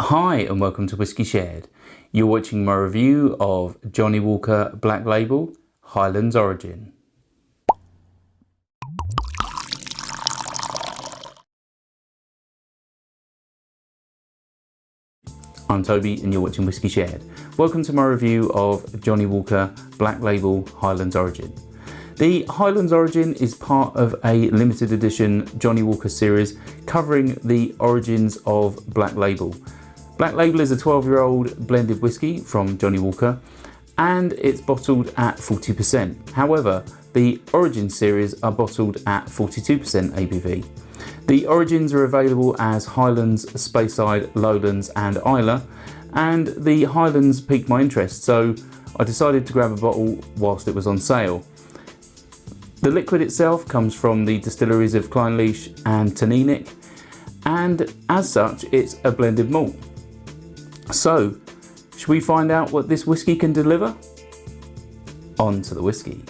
Hi and welcome to Whisky Shared. You're watching my review of Johnnie Walker Black Label Highlands Origin. I'm Toby and you're watching Whisky Shared. Welcome to my review of Johnnie Walker Black Label Highlands Origin. The Highlands Origin is part of a limited edition Johnnie Walker series covering the origins of Black Label. Black Label is a 12-year-old blended whiskey from Johnnie Walker and it's bottled at 40%. However, the Origin series are bottled at 42% ABV. The Origins are available as Highlands, Speyside, Lowlands and Islay, and the Highlands piqued my interest, so I decided to grab a bottle whilst it was on sale. The liquid itself comes from the distilleries of Clynelish and Tanninic, and as such it's a blended malt. So, should we find out what this whiskey can deliver? On to the whiskey.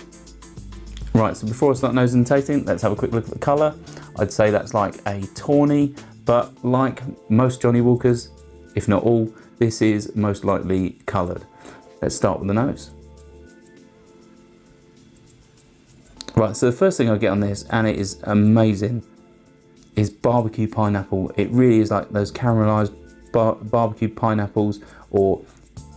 Right, so before I start nosing and tasting, let's have a quick look at the colour. I'd say that's like a tawny, but like most Johnnie Walkers, if not all, this is most likely coloured. Let's start with the nose. Right, so the first thing I get on this, and it is amazing, is barbecue pineapple. It really is like those caramelised barbecue pineapples, or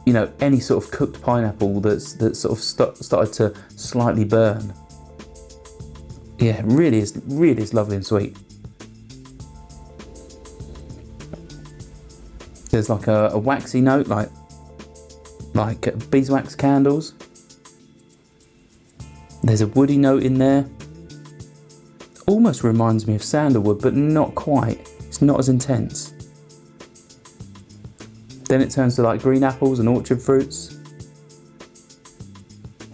you know, any sort of cooked pineapple that's sort of started to slightly burn. Yeah, it really is lovely and sweet. There's like a waxy note, like beeswax candles. There's a woody note in there. Almost reminds me of sandalwood, but not quite. It's not as intense. Then it turns to like green apples and orchard fruits.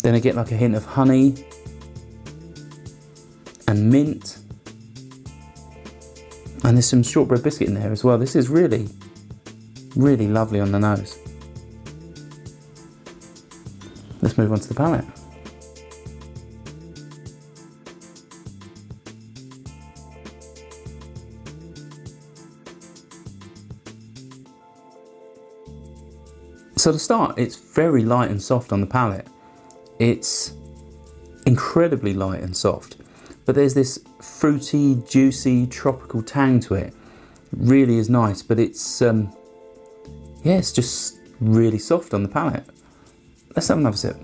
Then I get like a hint of honey and mint. And there's some shortbread biscuit in there as well. This is really, really lovely on the nose. Let's move on to the palate. So to start, it's very light and soft on the palate. It's incredibly light and soft, but there's this fruity, juicy, tropical tang to it. It really is nice, but it's yeah, it's just really soft on the palate. Let's have another sip.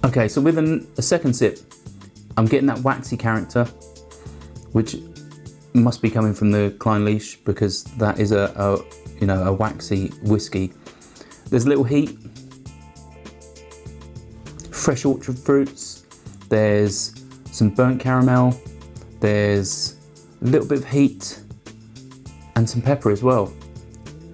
Okay, so with a second sip, I'm getting that waxy character, which must be coming from the Clynelish because that is a waxy whiskey. There's a little heat, fresh orchard fruits. There's some burnt caramel. There's a little bit of heat and some pepper as well.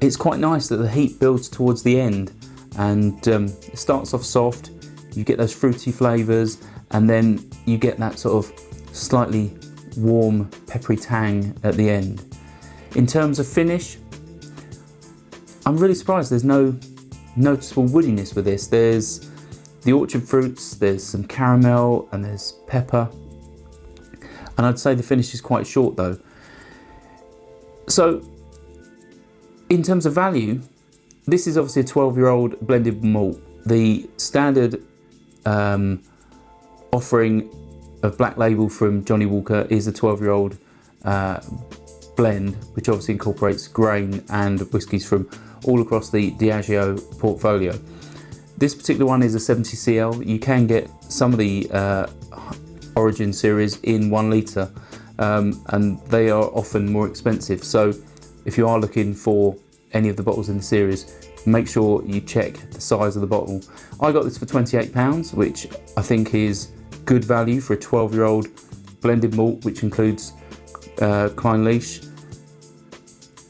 It's quite nice that the heat builds towards the end, and it starts off soft. You get those fruity flavours, and then you get that sort of slightly warm, peppery tang at the end. In terms of finish, I'm really surprised there's no noticeable woodiness with this. There's the orchard fruits, there's some caramel, and there's pepper. And I'd say the finish is quite short though. So, in terms of value, this is obviously a 12-year-old blended malt. The standard offering of Black Label from Johnnie Walker is a 12-year-old blend, which obviously incorporates grain and whiskies from all across the Diageo portfolio. This particular one is a 70cl. You can get some of the Origin series in 1 litre, and they are often more expensive. So if you are looking for any of the bottles in the series, make sure you check the size of the bottle. I got this for £28, which I think is good value for a 12-year-old blended malt, which includes Clynelish.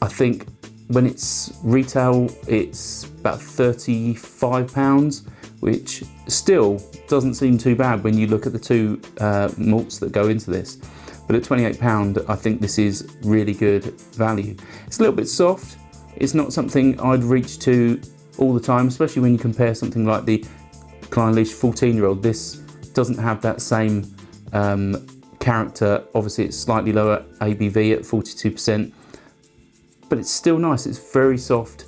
I think when it's retail, it's about £35, which still doesn't seem too bad when you look at the two malts that go into this. But at £28, I think this is really good value. It's a little bit soft. It's not something I'd reach to all the time, especially when you compare something like the Clynelish 14-year-old. This doesn't have that same character. Obviously it's slightly lower ABV at 42%, but it's still nice. It's very soft,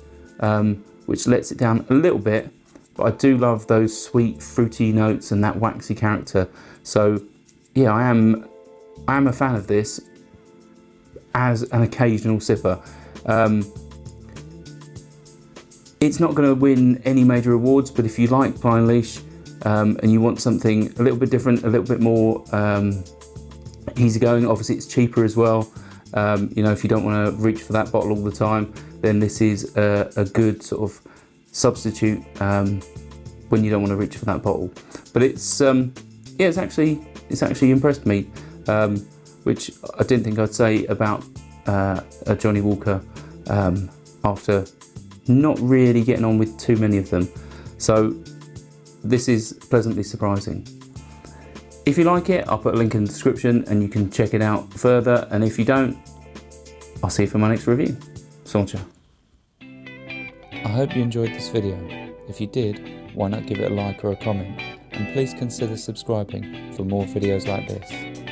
which lets it down a little bit, but I do love those sweet fruity notes and that waxy character. So yeah, I am a fan of this as an occasional sipper. It's not going to win any major awards, but if you like Clynelish and you want something a little bit different, a little bit more easygoing, obviously it's cheaper as well. You know, if you don't want to reach for that bottle all the time, then this is a good sort of substitute when you don't want to reach for that bottle. But it's yeah, it's actually impressed me, which I didn't think I'd say about a Johnnie Walker after not really getting on with too many of them. So this is pleasantly surprising. If you like it, I'll put a link in the description and you can check it out further. And if you don't, I'll see you for my next review. Sancha. I hope you enjoyed this video. If you did, why not give it a like or a comment? And please consider subscribing for more videos like this.